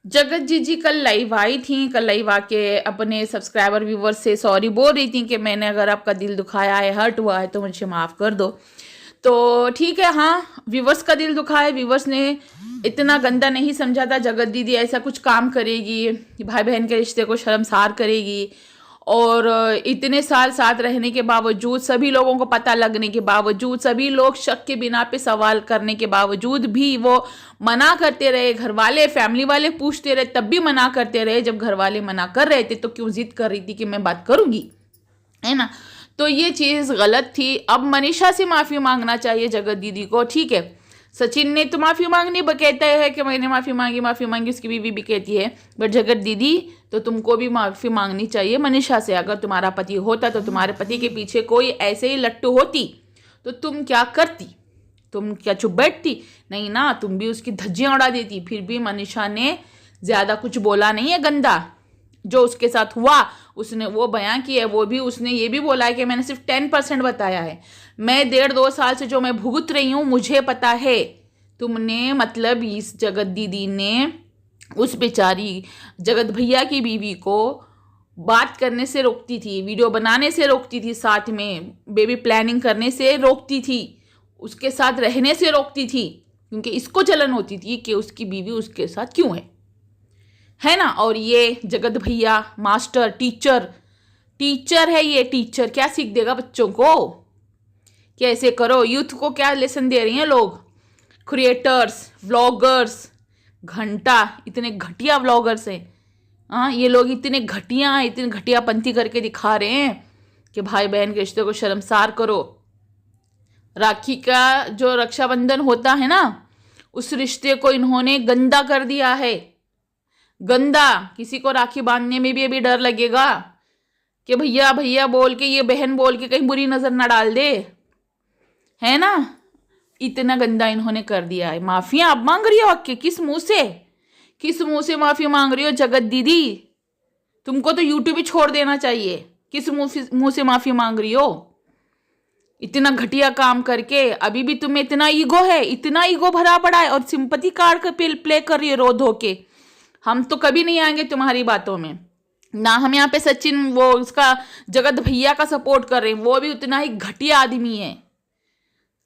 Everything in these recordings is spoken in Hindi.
जगत जी कल लाइव आई थी। कल लाइव आके अपने सब्सक्राइबर व्यूवर्स से सॉरी बोल रही थी कि मैंने अगर आपका दिल दुखाया है, हर्ट हुआ है तो मुझे माफ़ कर दो। तो ठीक है, हाँ व्यूवर्स का दिल दुखा है। व्यूवर्स ने इतना गंदा नहीं समझा था जगत दीदी ऐसा कुछ काम करेगी, भाई बहन के रिश्ते को शर्मसार करेगी। और इतने साल साथ रहने के बावजूद, सभी लोगों को पता लगने के बावजूद, सभी लोग शक के बिना पे सवाल करने के बावजूद भी वो मना करते रहे। घर वाले, फैमिली वाले पूछते रहे तब भी मना करते रहे। जब घर वाले मना कर रहे थे तो क्यों जिद कर रही थी कि मैं बात करूंगी, है ना। तो ये चीज़ गलत थी। अब मनीषा से माफ़ी मांगना चाहिए जगत दीदी को। ठीक है, सचिन ने तो माफ़ी मांगनी कहता है कि मैंने माफ़ी मांगी, उसकी बीवी भी कहती है। बट जगत दीदी तो तुमको भी माफ़ी मांगनी चाहिए मनीषा से। अगर तुम्हारा पति होता तो तुम्हारे पति के पीछे कोई ऐसे ही लट्टू होती तो तुम क्या करती? तुम क्या चुप बैठती? नहीं ना, तुम भी उसकी धज्जियाँ उड़ा देती। फिर भी मनीषा ने ज़्यादा कुछ बोला नहीं है गंदा। जो उसके साथ हुआ उसने वो बयां किया है। वो भी उसने ये भी बोला है कि मैंने सिर्फ 10% बताया है। मैं 1.5-2 साल से जो मैं भुगत रही हूँ मुझे पता है। तुमने मतलब इस जगत दीदी ने उस बेचारी जगत भैया की बीवी को बात करने से रोकती थी, वीडियो बनाने से रोकती थी, साथ में बेबी प्लानिंग करने से रोकती थी, उसके साथ रहने से रोकती थी, क्योंकि इसको जलन होती थी कि उसकी बीवी उसके साथ क्यों है ना। और ये जगत भैया मास्टर टीचर है। ये टीचर क्या सीख देगा बच्चों को? कैसे करो, यूथ को क्या लेसन दे रही हैं लोग? क्रिएटर्स, व्लॉगर्स, घंटा इतने घटिया व्लॉगर्स हैं। हाँ, ये लोग इतने घटियापंथी करके दिखा रहे हैं कि भाई बहन के रिश्ते को शर्मसार करो। राखी का जो रक्षाबंधन होता है ना, उस रिश्ते को इन्होंने गंदा कर दिया है। गंदा। किसी को राखी बांधने में भी अभी डर लगेगा कि भैया भैया बोल के, ये बहन बोल के कहीं बुरी नजर ना डाल दे, है ना। इतना गंदा इन्होंने कर दिया है। माफिया आप मांग रही हो आके? किस मुंह से माफी मांग रही हो जगत दीदी? तुमको तो यूट्यूब ही छोड़ देना चाहिए। किस मुंह से माफी मांग रही हो? इतना घटिया काम करके अभी भी तुम्हें इतना ईगो है, इतना ईगो भरा पड़ा है, और सिंपैथी कार्ड का प्ले कर रही है रो धो के। हम तो कभी नहीं आएंगे तुम्हारी बातों में ना। हम यहाँ पे सचिन वो उसका जगत भैया का सपोर्ट कर रहे हैं, वो भी उतना ही घटिया आदमी है।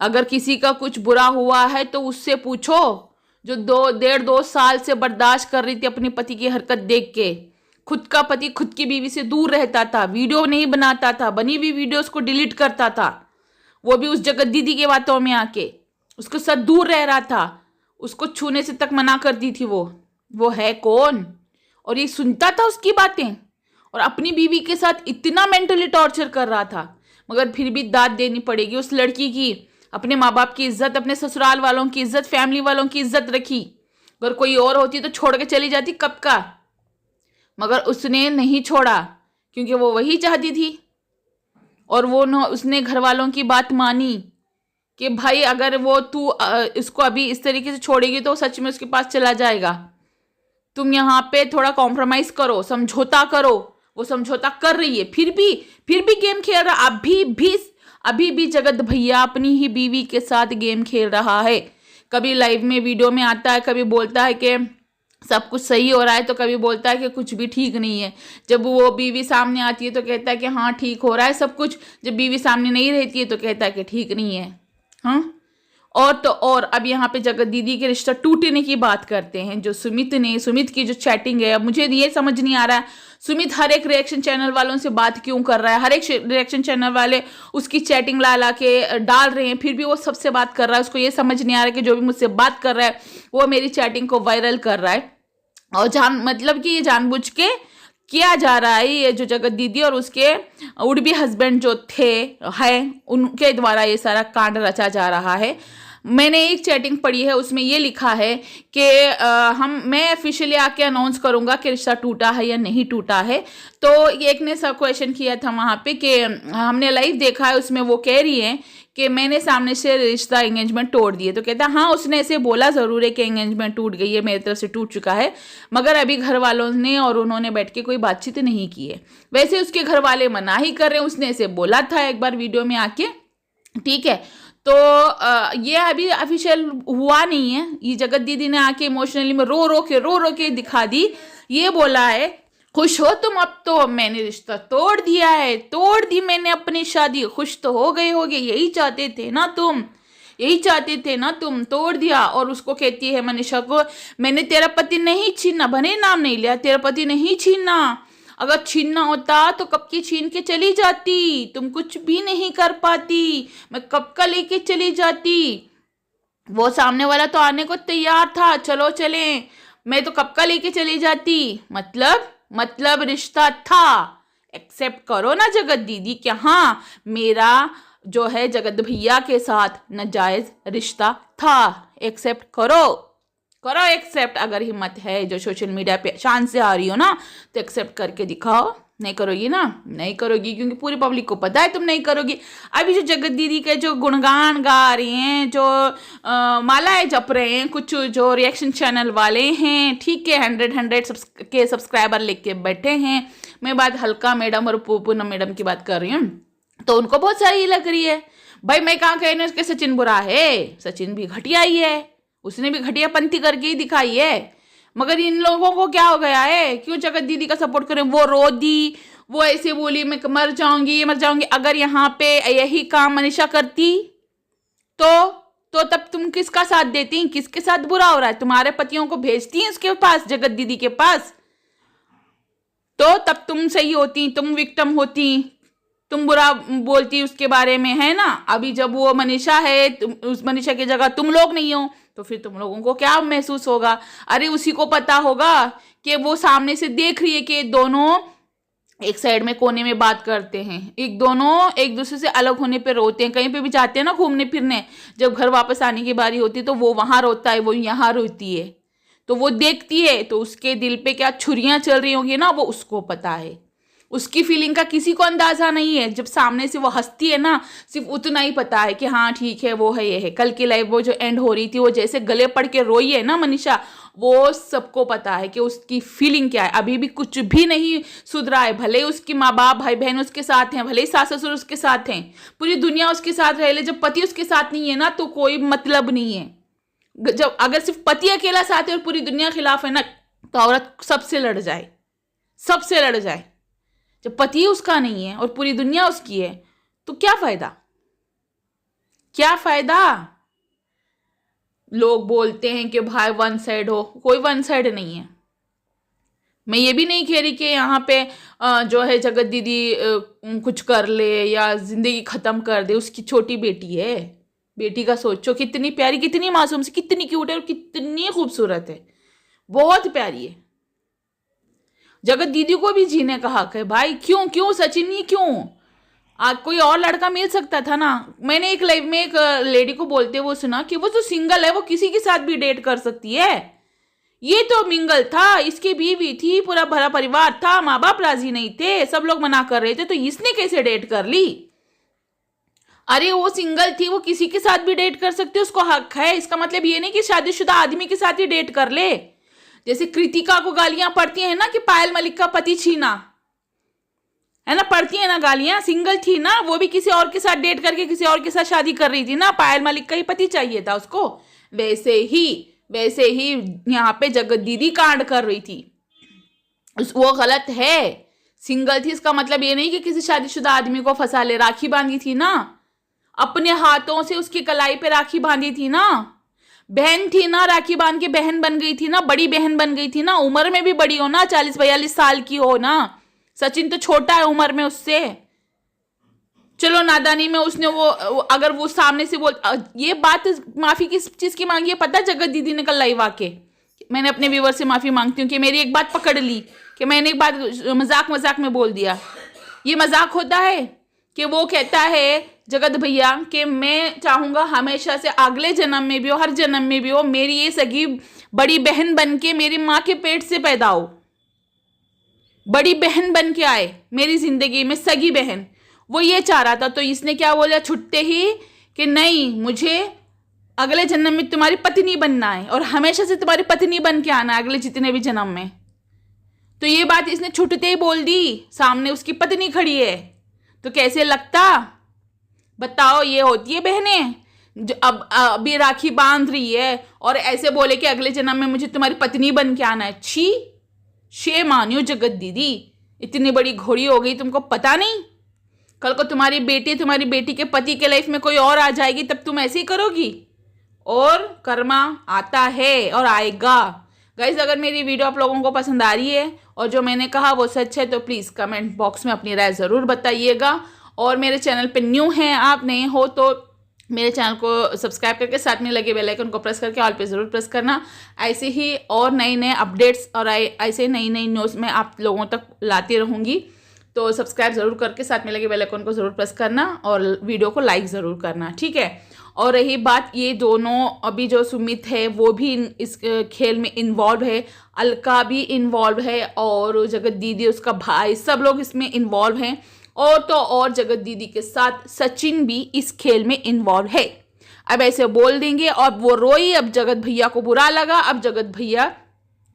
अगर किसी का कुछ बुरा हुआ है तो उससे पूछो, जो 1.5-2 साल से बर्दाश्त कर रही थी अपने पति की हरकत देख के। खुद का पति खुद की बीवी से दूर रहता था, वीडियो नहीं बनाता था, बनी हुई वीडियोस को डिलीट करता था, वो भी उस जगत दीदी के बातों में आके उसके साथ दूर रह रहा था, उसको छूने से तक मना करती थी। वो है कौन? और ये सुनता था उसकी बातें, और अपनी बीवी के साथ इतना मेंटली टॉर्चर कर रहा था। मगर फिर भी दाद देनी पड़ेगी उस लड़की की। अपने माँ बाप की इज्जत, अपने ससुराल वालों की इज्जत, फैमिली वालों की इज्जत रखी। अगर कोई और होती तो छोड़ के चली जाती कब का। मगर उसने नहीं छोड़ा, क्योंकि वो वही चाहती थी। और उसने घर वालों की बात मानी कि भाई अगर वो तू इसको अभी इस तरीके से छोड़ेगी तो सच में उसके पास चला जाएगा। तुम यहाँ पे थोड़ा कॉम्प्रोमाइज करो, समझौता करो। वो समझौता कर रही है, फिर भी गेम खेल रहा। अभी भी जगत भैया अपनी ही बीवी के साथ गेम खेल रहा है। कभी लाइव में वीडियो में आता है, कभी बोलता है कि सब कुछ सही हो रहा है, तो कभी बोलता है कि कुछ भी ठीक नहीं है। जब वो बीवी सामने आती है तो कहता है कि हाँ ठीक हो रहा है सब कुछ। जब बीवी सामने नहीं रहती है तो कहता है कि ठीक नहीं है। हाँ, और तो और अब यहाँ पे जगत दीदी के रिश्ता टूटने की बात करते हैं। जो सुमित की जो चैटिंग है, अब मुझे ये समझ नहीं आ रहा है सुमित हर एक रिएक्शन चैनल वालों से बात क्यों कर रहा है। हर एक रिएक्शन चैनल वाले उसकी चैटिंग ला के डाल रहे हैं, फिर भी वो सबसे बात कर रहा है। उसको ये समझ नहीं आ रहा है कि जो भी मुझसे बात कर रहा है वो मेरी चैटिंग को वायरल कर रहा है। और मतलब कि ये जानबूझ के किया जा रहा है। ये जो जगत दीदी और उसके वुड बी हस्बैंड जो हैं उनके द्वारा ये सारा कांड रचा जा रहा है। मैंने एक चैटिंग पढ़ी है, उसमें ये लिखा है कि मैं ऑफिशियली आके अनाउंस करूंगा कि रिश्ता टूटा है या नहीं टूटा है। तो एक ने सब क्वेश्चन किया था वहाँ पे कि हमने लाइव देखा है, उसमें वो कह रही है कि मैंने सामने से रिश्ता एंगेजमेंट तोड़ दिए। तो कहता हाँ उसने ऐसे बोला ज़रूर है कि एंगेजमेंट टूट गई है, मेरी तरफ से टूट चुका है, मगर अभी घर वालों ने और उन्होंने बैठ के कोई बातचीत नहीं की है। वैसे उसके घर वाले मना ही कर रहे हैं, उसने ऐसे बोला था एक बार वीडियो में आके। ठीक है, तो तो ये अभी ऑफिशियल हुआ नहीं है। ये जगत दीदी ने आके इमोशनली में रो रो के दिखा दी। ये बोला है खुश हो तुम, अब तो मैंने रिश्ता तोड़ दिया है, तोड़ दी मैंने अपनी शादी, खुश तो हो गए होगे, यही चाहते थे ना तुम, यही चाहते थे ना तुम, तोड़ दिया। और उसको कहती है मनीषा को, मैंने तेरा पति नहीं छीना, भले नाम नहीं लिया, तेरा पति नहीं छीना, अगर छीनना होता तो कब की छीन के चली जाती, तुम कुछ भी नहीं कर पाती, मैं कब का लेके चली जाती, वो सामने वाला तो आने को तैयार था, चलो चले, मैं तो कब का लेके चली जाती। मतलब रिश्ता था, एक्सेप्ट करो ना जगत दीदी कि हाँ मेरा जो है जगत भैया के साथ नाजायज रिश्ता था, एक्सेप्ट करो एक्सेप्ट। अगर हिम्मत है जो सोशल मीडिया पे शान से आ रही हो ना, तो एक्सेप्ट करके दिखाओ। नहीं करोगी ना, नहीं करोगी, क्योंकि पूरी पब्लिक को पता है तुम नहीं करोगी। अभी जो जगत दीदी के जो गुणगान गा रही हैं, जो मालाएं जप रहे हैं कुछ जो रिएक्शन चैनल वाले हैं, ठीक है, 100 के सब्सक्राइबर लेके बैठे हैं, मैं बात हल्का मैडम और पूनम मैडम की बात कर रही हूँ, तो उनको बहुत सही लग रही है। भाई मैं कहाँ कहने उसके सचिन बुरा है, सचिन भी घटिया ही है, उसने भी घटिया पंथी करके ही दिखाई है। मगर इन लोगों को क्या हो गया है, क्यों जगत दीदी का सपोर्ट करें। वो रो दी, वो ऐसे बोली मैं मर जाऊंगी। अगर यहाँ पे यही काम मनीषा करती तो तब तुम किसका साथ देती, किसके साथ बुरा हो रहा है, तुम्हारे पतियों को भेजती हैं उसके पास, जगत दीदी के पास, तो तब तुम सही होती, तुम विक्टिम होती, तुम बुरा बोलती उसके बारे में, है ना। अभी जब वो मनीषा है, उस मनीषा की जगह तुम लोग नहीं हो, तो फिर तुम लोगों को क्या महसूस होगा। अरे उसी को पता होगा कि वो सामने से देख रही है कि दोनों एक साइड में कोने में बात करते हैं, दोनों एक दूसरे से अलग होने पे रोते हैं। कहीं पे भी जाते हैं ना घूमने फिरने, जब घर वापस आने की बारी होती है तो वो वहां रोता है, वो यहाँ रोती है, तो वो देखती है, तो उसके दिल पे क्या छुरियां चल रही होंगी ना, वो उसको पता है। उसकी फीलिंग का किसी को अंदाजा नहीं है। जब सामने से वो हंसती है ना, सिर्फ उतना ही पता है कि हाँ ठीक है, वो है, ये है। कल की लाइफ वो जो एंड हो रही थी, वो जैसे गले पड़ के रोई है ना मनीषा, वो सबको पता है कि उसकी फीलिंग क्या है। अभी भी कुछ भी नहीं सुधरा है, भले ही उसकी माँ बाप भाई बहन उसके साथ हैं, भले ही सास ससुर उसके साथ हैं, पूरी दुनिया उसके साथ रह ले, जब पति उसके साथ नहीं है ना, तो कोई मतलब नहीं है। जब अगर सिर्फ पति अकेला साथ है और पूरी दुनिया खिलाफ है ना, तो औरत सबसे लड़ जाए। जब पति उसका नहीं है और पूरी दुनिया उसकी है, तो क्या फायदा। लोग बोलते हैं कि भाई वन साइड हो, कोई वन साइड नहीं है। मैं ये भी नहीं कह रही कि यहाँ पे जो है जगत दीदी कुछ कर ले या जिंदगी खत्म कर दे। उसकी छोटी बेटी है, बेटी का सोचो, कितनी प्यारी, कितनी मासूम सी, कितनी क्यूट है और कितनी खूबसूरत है, बहुत प्यारी है। जगत दीदी को भी जीने का हक है भाई। क्यों सचिन, ये क्यों? कोई और लड़का मिल सकता था ना। मैंने एक लाइव में एक लेडी को बोलते हुए सुना कि वो जो सिंगल है वो किसी के साथ भी डेट कर सकती है। ये तो मिंगल था, इसकी बीवी थी, पूरा भरा परिवार था, माँ बाप राजी नहीं थे, सब लोग मना कर रहे थे, तो इसने कैसे डेट कर ली? अरे वो सिंगल थी, वो किसी के साथ भी डेट कर सकती है, उसको हक है। इसका मतलब ये नहीं कि शादीशुदा आदमी के साथ ही डेट कर ले। जैसे कृतिका को गालियां पड़ती हैं ना कि पायल मलिक का पति छीना, है ना, पड़ती है ना गालियां। सिंगल थी ना, वो भी किसी और के साथ डेट करके किसी और के साथ शादी कर रही थी ना, पायल मलिक का ही पति चाहिए था उसको। वैसे ही यहाँ पे जगत दीदी कांड कर रही थी, वो गलत है। सिंगल थी इसका मतलब ये नहीं कि किसी शादीशुदा आदमी को फंसा ले। राखी बांधी थी ना, अपने हाथों से उसकी कलाई पे राखी बांधी थी ना। बहन थी ना, राखी बांध के बहन बन गई थी ना, बड़ी बहन बन गई थी ना। उम्र में भी बड़ी हो ना, 40-42 साल की हो ना। सचिन तो छोटा है उम्र में उससे। चलो नादानी में उसने वो अगर वो सामने से बोल, ये बात माफी किस चीज की मांगी है पता? जगत दीदी ने कल लाइव आके, मैंने अपने व्यूवर से माफी मांगती हूँ कि मेरी एक बात पकड़ ली, कि मैंने एक बात मजाक में बोल दिया। ये मजाक होता है कि वो कहता है जगत भैया कि मैं चाहूंगा हमेशा से अगले जन्म में भी हो, हर जन्म में भी हो, मेरी ये सगी बड़ी बहन बन के मेरी माँ के पेट से पैदा हो, बड़ी बहन बन के आए मेरी जिंदगी में, सगी बहन। वो ये चाह रहा था। तो इसने क्या बोला छुट्टे ही कि नहीं, मुझे अगले जन्म में तुम्हारी पत्नी बनना है और हमेशा से तुम्हारी पत्नी बन के आना है अगले जितने भी जन्म में। तो ये बात इसने छुट्टे ही बोल दी, सामने उसकी पत्नी खड़ी है। तो कैसे लगता बताओ? ये होती है बहनें। जो अब अभी राखी बांध रही है और ऐसे बोले कि अगले जन्म में मुझे तुम्हारी पत्नी बन के आना है। छी, शे मानियो जगत दीदी, इतनी बड़ी घोड़ी हो गई, तुमको पता नहीं? कल को तुम्हारी बेटी के पति के लाइफ में कोई और आ जाएगी, तब तुम ऐसे ही करोगी? और कर्मा आता है और आएगा। गाइस, अगर मेरी वीडियो आप लोगों को पसंद आ रही है और जो मैंने कहा वो सच है, तो प्लीज़ कमेंट बॉक्स में अपनी राय ज़रूर बताइएगा। और मेरे चैनल पे न्यू हैं, आप नए हो तो मेरे चैनल को सब्सक्राइब करके साथ में लगे बेल आइकन को प्रेस करके ऑल पे ज़रूर प्रेस करना। ऐसे ही और नए नए अपडेट्स और ऐसे नई नई न्यूज़ मैं आप लोगों तक लाती रहूँगी। तो सब्सक्राइब ज़रूर करके साथ में लगे बेल आइकन को ज़रूर प्रेस करना और वीडियो को लाइक ज़रूर करना, ठीक है? और रही बात, ये दोनों अभी जो सुमित है वो भी इस खेल में इन्वॉल्व है, अलका भी इन्वॉल्व है और जगत दीदी उसका भाई, सब लोग इसमें इन्वॉल्व हैं। और तो और जगत दीदी के साथ सचिन भी इस खेल में इन्वॉल्व है। अब ऐसे बोल देंगे और वो रोई, अब जगत भैया को बुरा लगा, अब जगत भैया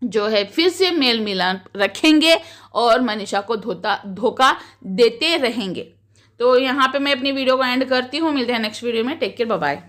जो है फिर से मेल मिलाप रखेंगे और मनीषा को धोखा देते रहेंगे। तो यहाँ पे मैं अपनी वीडियो को एंड करती हूँ। मिलते हैं नेक्स्ट वीडियो में। Take care, bye bye.